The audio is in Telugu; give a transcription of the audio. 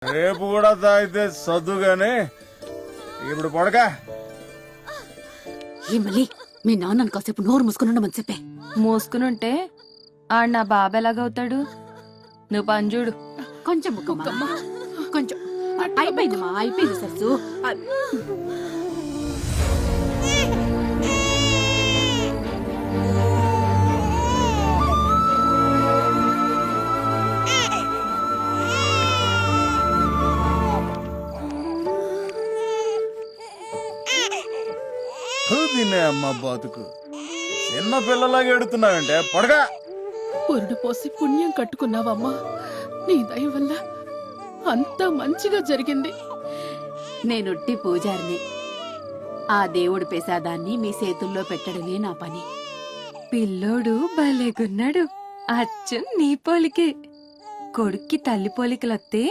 రేపు కూడా తాగితే సర్దుగానే ఇప్పుడు పడక. ఏమల్లి మీ నాన్నని కాసేపు నోరు మూసుకుని ఉండమని చెప్పే. మూసుకునుంటే ఆడ నా బాబు ఎలాగవుతాడు? నువ్వు పంజుడు. కొంచెం ముక్కమ్మా, కొంచెం. అయిపోయిందమ్మా, అయిపోయింది సరసు. తినే అమ్మ బతుకు చిన్న పిల్లలాగా ఎడుతున్నావంటే పడక. పురుడు పోసి పుణ్యం కట్టుకున్నావమ్మా. నీ దయ వల్ల అంతా మంచిగా జరిగింది. నేనుట్టి పూజారిని. ఆ దేవుడి ప్రసాదాన్ని మీ చేతుల్లో పెట్టడమే నా పని. పిల్లోడు భలేగున్నాడు. అచ్చం నీ పోలికే. కొడుక్కి తల్లి పోలికలొత్తే